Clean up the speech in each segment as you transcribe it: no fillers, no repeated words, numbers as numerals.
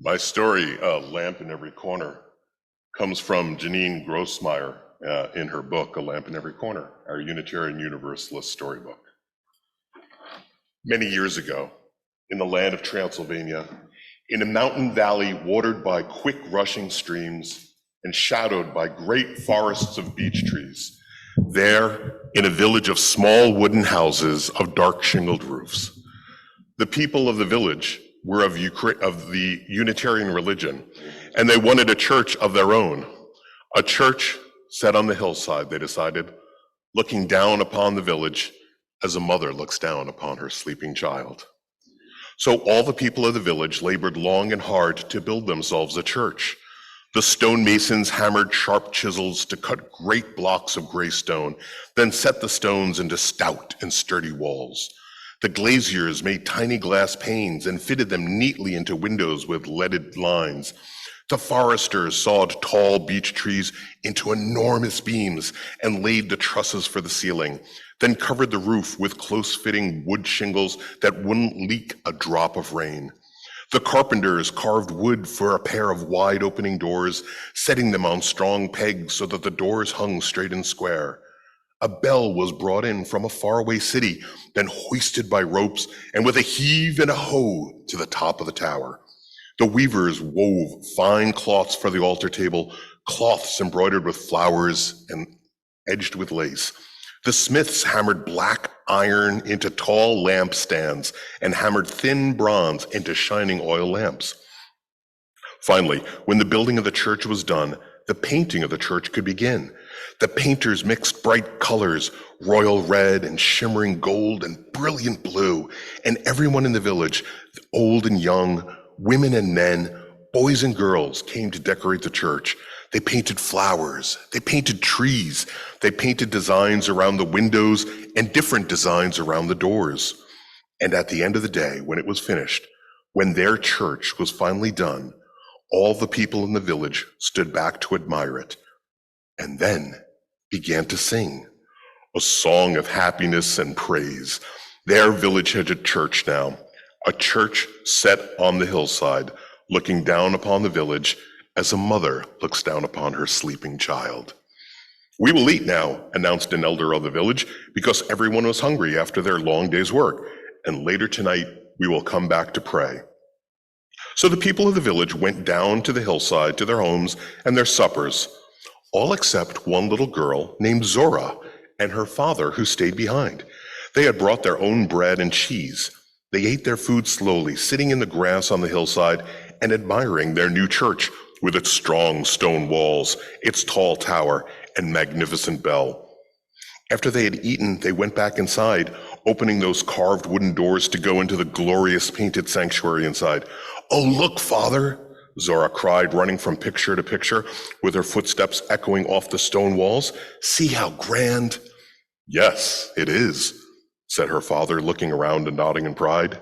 My story, A Lamp in Every Corner, comes from Janine Grossmeyer in her book, A Lamp in Every Corner, our Unitarian Universalist storybook. Many years ago, in the land of Transylvania, in a mountain valley watered by quick rushing streams and shadowed by great forests of beech trees, there, in a village of small wooden houses of dark shingled roofs, the people of the village were of the Unitarian religion, and they wanted a church of their own, a church set on the hillside, they decided, looking down upon the village as a mother looks down upon her sleeping child. So all the people of the village labored long and hard to build themselves a church. The stonemasons hammered sharp chisels to cut great blocks of gray stone, then set the stones into stout and sturdy walls. The glaziers made tiny glass panes and fitted them neatly into windows with leaded lines. The foresters sawed tall beech trees into enormous beams and laid the trusses for the ceiling, then covered the roof with close-fitting wood shingles that wouldn't leak a drop of rain. The carpenters carved wood for a pair of wide-opening doors, setting them on strong pegs so that the doors hung straight and square. A bell was brought in from a faraway city, then hoisted by ropes, and with a heave and a hoe to the top of the tower. The weavers wove fine cloths for the altar table, cloths embroidered with flowers and edged with lace. The smiths hammered black iron into tall lampstands and hammered thin bronze into shining oil lamps. Finally, when the building of the church was done, the painting of the church could begin. The painters mixed bright colors, royal red and shimmering gold and brilliant blue, and everyone in the village, old and young, women and men, boys and girls, came to decorate the church. They painted flowers, they painted trees, they painted designs around the windows and different designs around the doors. And at the end of the day, when it was finished, when their church was finally done, all the people in the village stood back to admire it, and then began to sing a song of happiness and praise. Their village had a church now, a church set on the hillside, looking down upon the village as a mother looks down upon her sleeping child. "We will eat now," announced an elder of the village, because everyone was hungry after their long day's work, "and later tonight we will come back to pray." So the people of the village went down to the hillside to their homes and their suppers, all except one little girl named Zora and her father, who stayed behind. They had brought their own bread and cheese. They ate their food slowly, sitting in the grass on the hillside and admiring their new church with its strong stone walls, its tall tower, and magnificent bell. After they had eaten, they went back inside, opening those carved wooden doors to go into the glorious painted sanctuary inside. "Oh, look, Father," Zora cried, running from picture to picture, with her footsteps echoing off the stone walls. "See how grand." "Yes, it is," said her father, looking around and nodding in pride.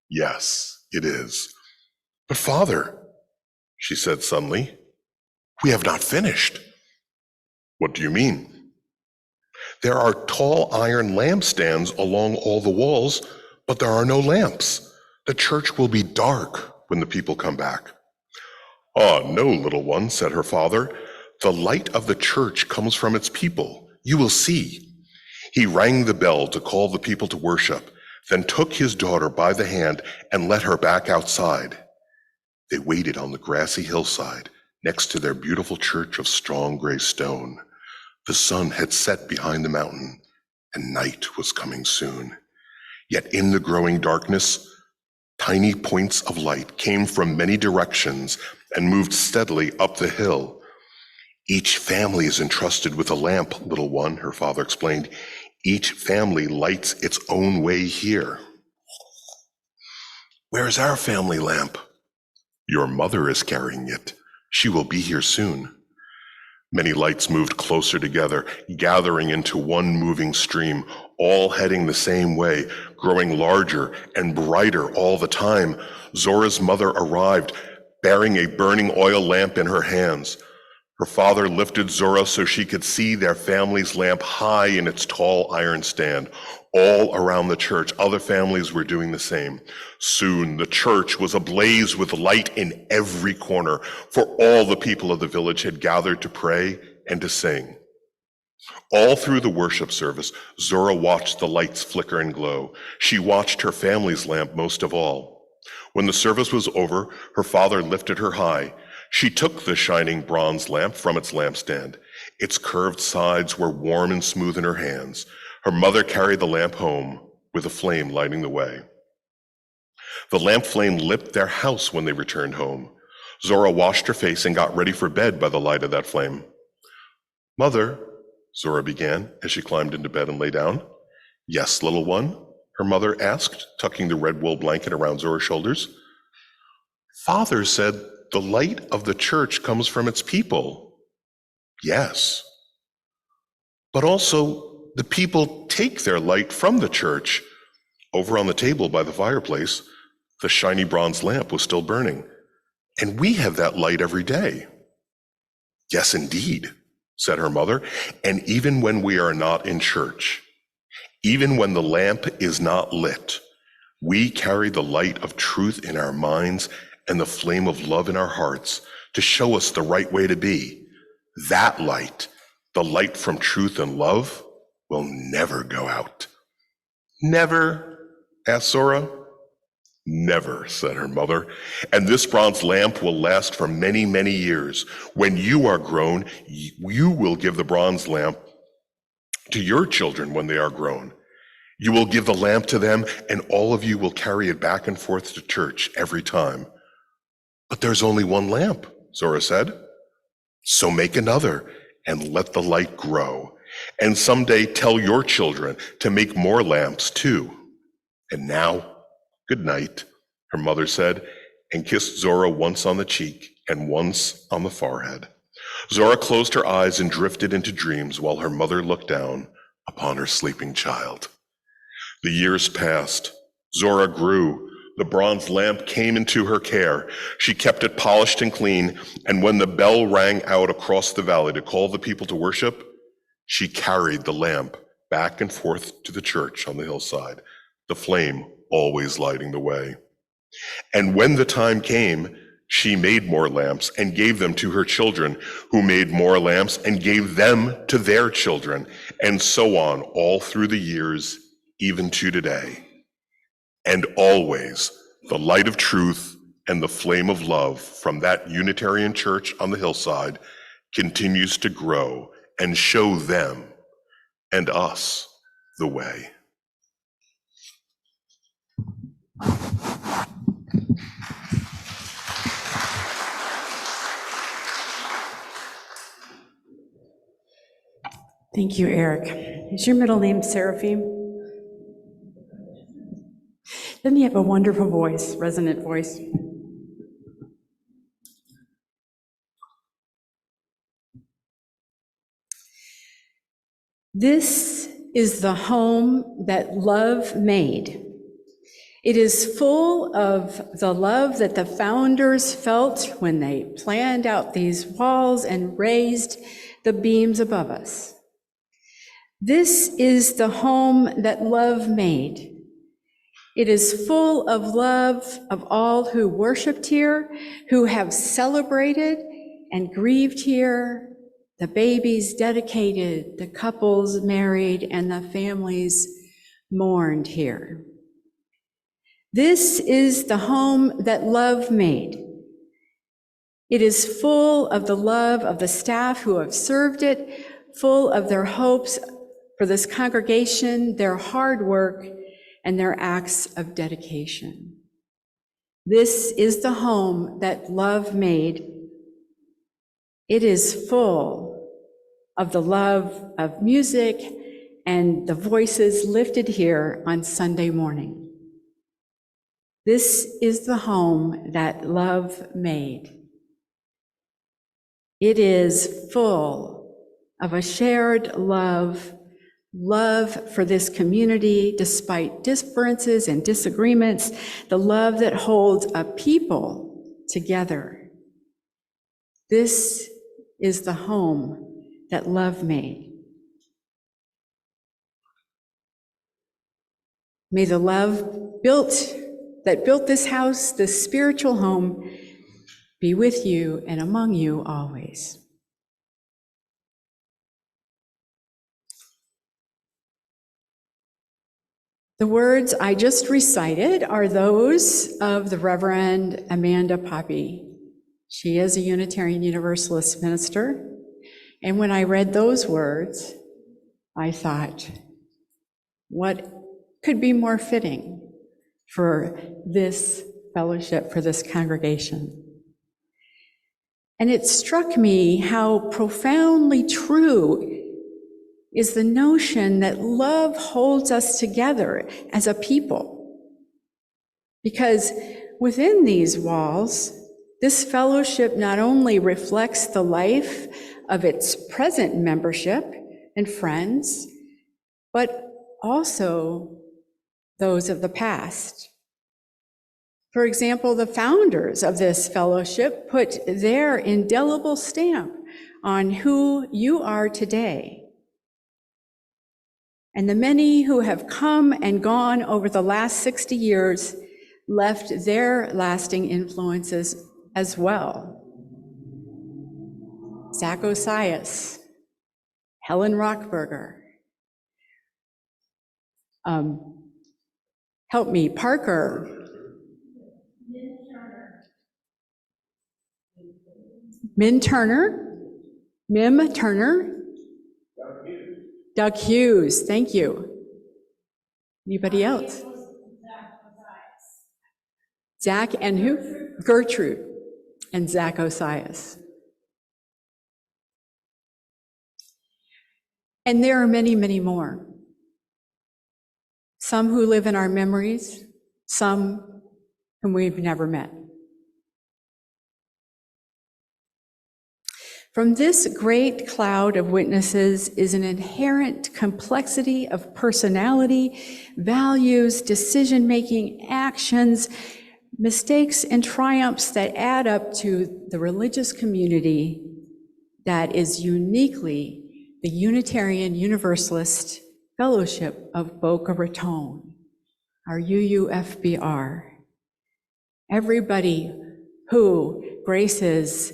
"Yes, it is." "But Father," she said suddenly, "we have not finished." "What do you mean?" "There are tall iron lampstands along all the walls, but there are no lamps. The church will be dark when the people come back." "Ah, no, little one," said her father. "The light of the church comes from its people. You will see." He rang the bell to call the people to worship, then took his daughter by the hand and led her back outside. They waited on the grassy hillside next to their beautiful church of strong gray stone. The sun had set behind the mountain, and night was coming soon. Yet in the growing darkness, tiny points of light came from many directions and moved steadily up the hill. "Each family is entrusted with a lamp, little one," her father explained. "Each family lights its own way here." "Where is our family lamp?" "Your mother is carrying it. She will be here soon." Many lights moved closer together, gathering into one moving stream, all heading the same way, growing larger and brighter all the time. Zora's mother arrived, bearing a burning oil lamp in her hands. Her father lifted Zora so she could see their family's lamp high in its tall iron stand. All around the church, other families were doing the same. Soon, the church was ablaze with light in every corner, for all the people of the village had gathered to pray and to sing. All through the worship service, Zora watched the lights flicker and glow. She watched her family's lamp most of all. When the service was over, her father lifted her high. She took the shining bronze lamp from its lampstand. Its curved sides were warm and smooth in her hands. Her mother carried the lamp home, with a flame lighting the way. The lamp flame lit their house when they returned home. Zora washed her face and got ready for bed by the light of that flame. "Mother," Zora began as she climbed into bed and lay down. "Yes, little one?" her mother asked, tucking the red wool blanket around Zora's shoulders. "Father said the light of the church comes from its people." "Yes. But also the people take their light from the church." Over on the table by the fireplace, the shiny bronze lamp was still burning. "And we have that light every day." "Yes, indeed," said her mother. "And even when we are not in church, even when the lamp is not lit, we carry the light of truth in our minds and the flame of love in our hearts to show us the right way to be. That light, the light from truth and love, will never go out." "Never?" asked Zora. "Never," said her mother. "And this bronze lamp will last for many, many years. When you are grown, you will give the bronze lamp to your children when they are grown. You will give the lamp to them, and all of you will carry it back and forth to church every time." "But there's only one lamp," Zora said. "So make another and let the light grow. And someday tell your children to make more lamps too. And now, good night," her mother said, and kissed Zora once on the cheek and once on the forehead. Zora closed her eyes and drifted into dreams while her mother looked down upon her sleeping child. The years passed. Zora grew. The bronze lamp came into her care. She kept it polished and clean, and when the bell rang out across the valley to call the people to worship, she carried the lamp back and forth to the church on the hillside, the flame always lighting the way. And when the time came, she made more lamps and gave them to her children, who made more lamps and gave them to their children, and so on all through the years, even to today. And always the light of truth and the flame of love from that Unitarian church on the hillside continues to grow and show them and us the way. Thank you, Eric. Is your middle name Seraphim? Doesn't he have a wonderful voice, resonant voice? This is the home that love made. It is full of the love that the founders felt when they planned out these walls and raised the beams above us. This is the home that love made. It is full of love of all who worshiped here, who have celebrated and grieved here, the babies dedicated, the couples married, and the families mourned here. This is the home that love made. It is full of the love of the staff who have served it, full of their hopes for this congregation, their hard work, and their acts of dedication. This is the home that love made. It is full of the love of music and the voices lifted here on Sunday morning. This is the home that love made. It is full of a shared love for this community despite differences and disagreements, the love that holds a people together. This is the home that love made. May the love that built this house, this spiritual home, be with you and among you always. The words I just recited are those of the Reverend Amanda Poppy. She is a Unitarian Universalist minister. And when I read those words, I thought, what could be more fitting for this fellowship, for this congregation? And it struck me how profoundly true is the notion that love holds us together as a people. Because within these walls, this fellowship not only reflects the life of its present membership and friends, but also those of the past. For example, the founders of this fellowship put their indelible stamp on who you are today. And the many who have come and gone over the last 60 years left their lasting influences as well. Zach Osias, Helen Rockberger, help me, Parker, Mim Turner, Doug Hughes, thank you. Anybody else? Zach and who? Gertrude and Zach Osias. And there are many, many more. Some who live in our memories, some whom we've never met. From this great cloud of witnesses is an inherent complexity of personality, values, decision-making, actions, mistakes, and triumphs that add up to the religious community that is uniquely the Unitarian Universalist Fellowship of Boca Raton, our UUFBR. Everybody who graces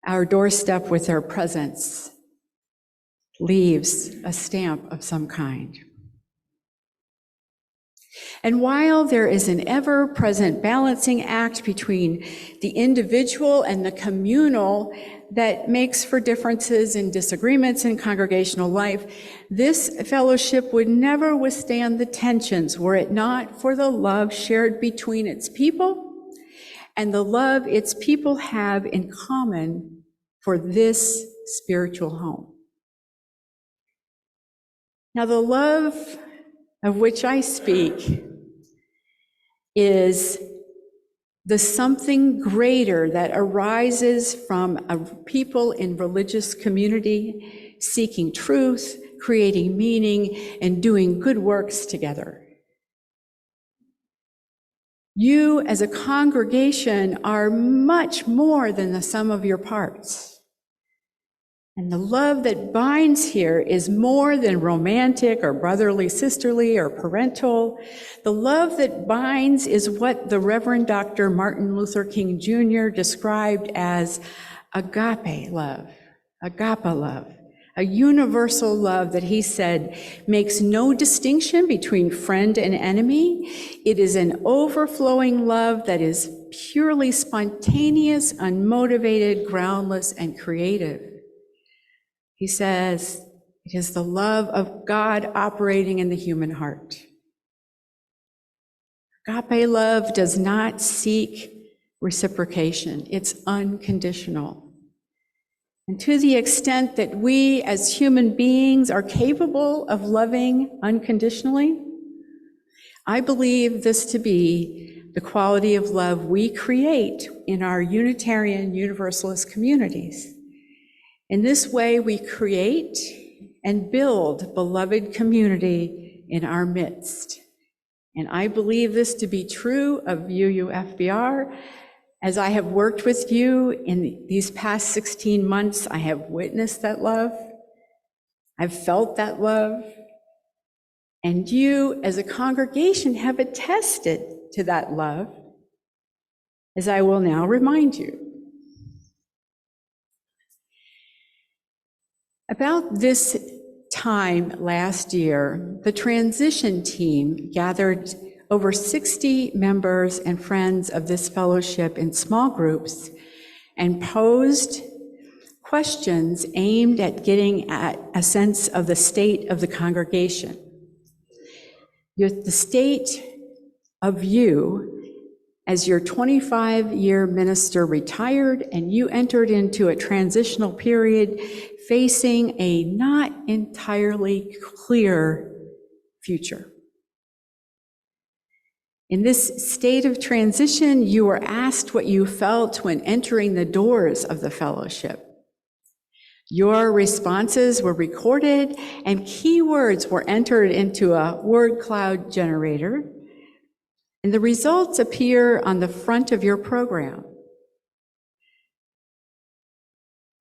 our doorstep with their presence leaves a stamp of some kind. And while there is an ever-present balancing act between the individual and the communal that makes for differences and disagreements in congregational life, this fellowship would never withstand the tensions were it not for the love shared between its people and the love its people have in common for this spiritual home. Now, the love of which I speak is the something greater that arises from a people in religious community seeking truth, creating meaning, and doing good works together. You as a congregation are much more than the sum of your parts. And the love that binds here is more than romantic or brotherly, sisterly, or parental. The love that binds is what the Reverend Dr. Martin Luther King Jr. described as agape love, a universal love that he said makes no distinction between friend and enemy. It is an overflowing love that is purely spontaneous, unmotivated, groundless, and creative. He says, it is the love of God operating in the human heart. Agape love does not seek reciprocation. It's unconditional. And to the extent that we as human beings are capable of loving unconditionally, I believe this to be the quality of love we create in our Unitarian Universalist communities. In this way, we create and build beloved community in our midst. And I believe this to be true of UUFBR, As I have worked with you in these past 16 months, I have witnessed that love. I've felt that love. And you, as a congregation, have attested to that love, as I will now remind you. About this time last year, the transition team gathered over 60 members and friends of this fellowship in small groups and posed questions aimed at getting at a sense of the state of the congregation. The state of you as your 25-year minister retired and you entered into a transitional period facing a not entirely clear future. In this state of transition, you were asked what you felt when entering the doors of the fellowship. Your responses were recorded and keywords were entered into a word cloud generator, and the results appear on the front of your program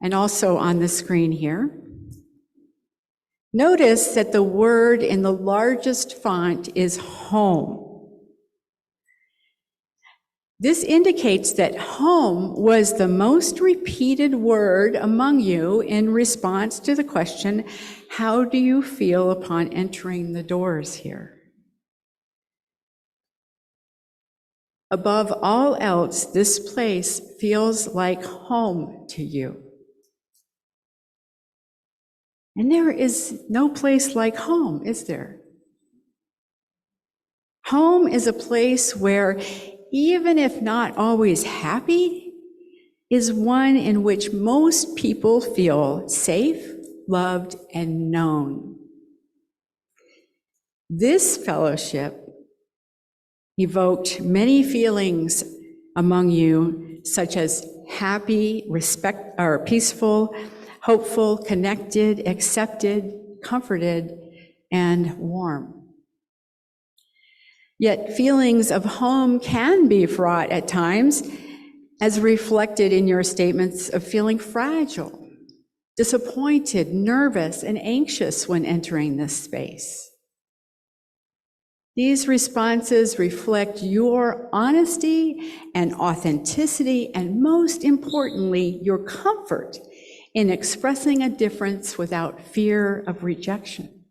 and also on the screen here. Notice that the word in the largest font is home. This indicates that home was the most repeated word among you in response to the question, how do you feel upon entering the doors here? Above all else, this place feels like home to you. And there is no place like home, is there? Home is a place where, even if not always happy, is one in which most people feel safe, loved, and known. This fellowship evoked many feelings among you, such as happy, peaceful, hopeful, connected, accepted, comforted, and warm. Yet feelings of home can be fraught at times, as reflected in your statements of feeling fragile, disappointed, nervous, and anxious when entering this space. These responses reflect your honesty and authenticity, and most importantly, your comfort in expressing a difference without fear of rejection.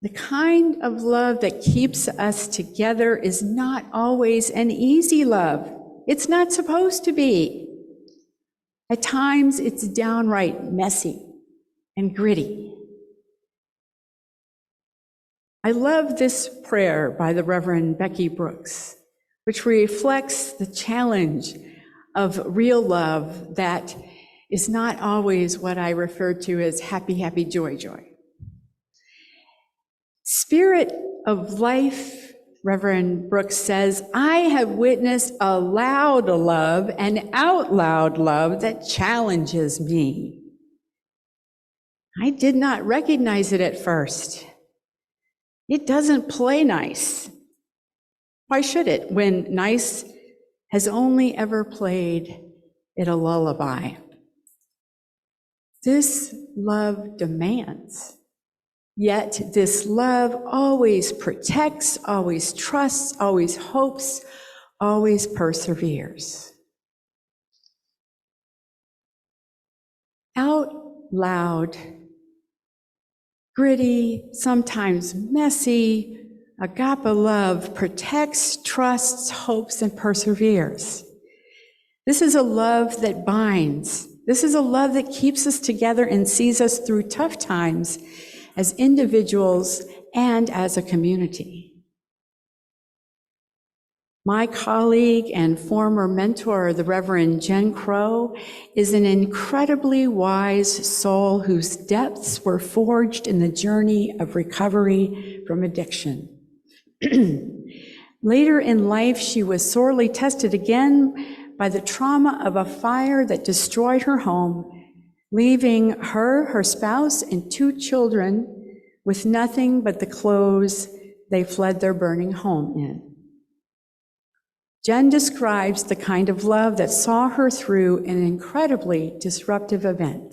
The kind of love that keeps us together is not always an easy love. It's not supposed to be. At times, it's downright messy and gritty. I love this prayer by the Reverend Becky Brooks, which reflects the challenge of real love that is not always what I refer to as happy, happy, joy, joy. Spirit of life, Reverend Brooks says, I have witnessed a loud love, an out loud love that challenges me. I did not recognize it at first. It doesn't play nice. Why should it, when nice has only ever played it a lullaby? This love demands. Yet this love always protects, always trusts, always hopes, always perseveres. Out loud, gritty, sometimes messy, agape love protects, trusts, hopes, and perseveres. This is a love that binds. This is a love that keeps us together and sees us through tough times as individuals and as a community. My colleague and former mentor, the Reverend Jen Crow, is an incredibly wise soul whose depths were forged in the journey of recovery from addiction. Later in life, she was sorely tested again by the trauma of a fire that destroyed her home, leaving her, her spouse, and 2 children with nothing but the clothes they fled their burning home in. Jen describes the kind of love that saw her through an incredibly disruptive event.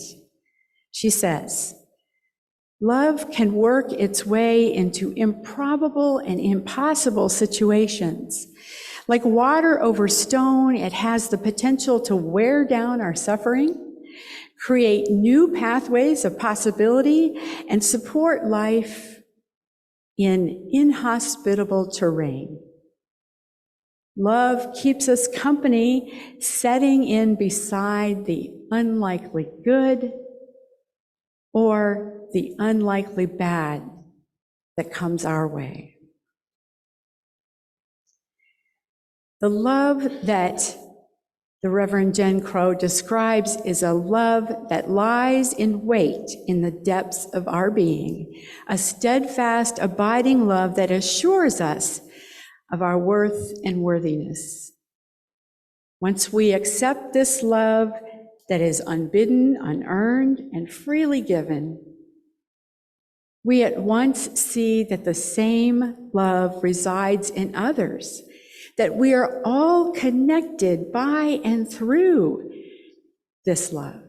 She says, "Love can work its way into improbable and impossible situations. Like water over stone, it has the potential to wear down our suffering, create new pathways of possibility, and support life in inhospitable terrain. Love keeps us company, setting in beside the unlikely good or the unlikely bad that comes our way." The love that the Reverend Jen Crow describes is a love that lies in wait in the depths of our being, a steadfast, abiding love that assures us of our worth and worthiness. Once we accept this love that is unbidden, unearned, and freely given, we at once see that the same love resides in others, that we are all connected by and through this love.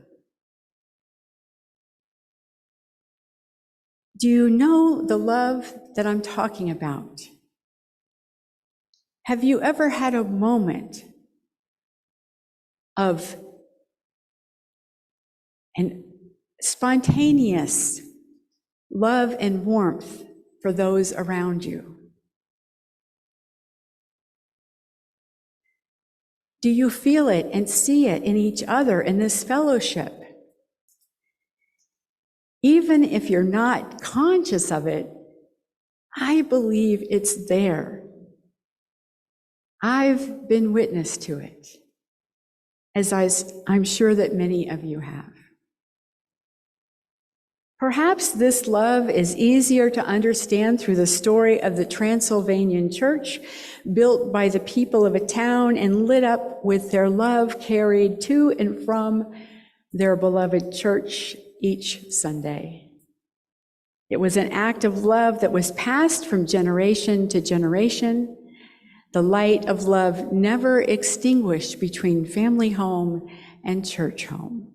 Do you know the love that I'm talking about? Have you ever had a moment of an spontaneous love and warmth for those around you? Do you feel it and see it in each other in this fellowship? Even if you're not conscious of it, I believe it's there. I've been witness to it, as I'm sure that many of you have. Perhaps this love is easier to understand through the story of the Transylvanian church, built by the people of a town and lit up with their love carried to and from their beloved church each Sunday. It was an act of love that was passed from generation to generation. The light of love never extinguished between family home and church home.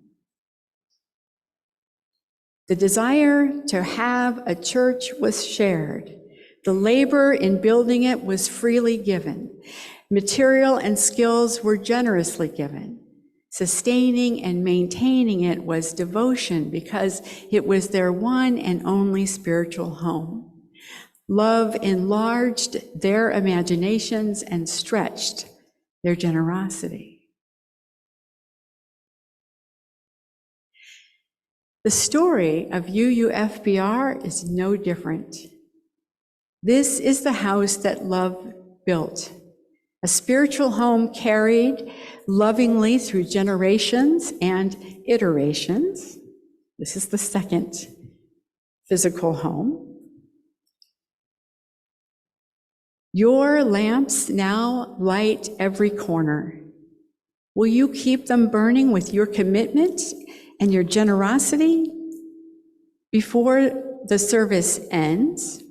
The desire to have a church was shared. The labor in building it was freely given. Material and skills were generously given. Sustaining and maintaining it was devotion because it was their one and only spiritual home. Love enlarged their imaginations and stretched their generosity. The story of UUFBR is no different. This is the house that love built, a spiritual home carried lovingly through generations and iterations. This is the second physical home. Your lamps now light every corner. Will you keep them burning with your commitment and your generosity? Before the service ends,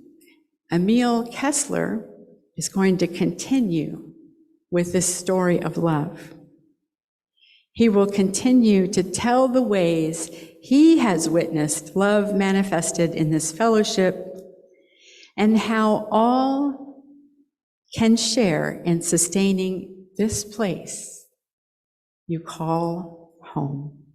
Emil Kessler is going to continue with this story of love. He will continue to tell the ways he has witnessed love manifested in this fellowship and how all can share in sustaining this place you call home.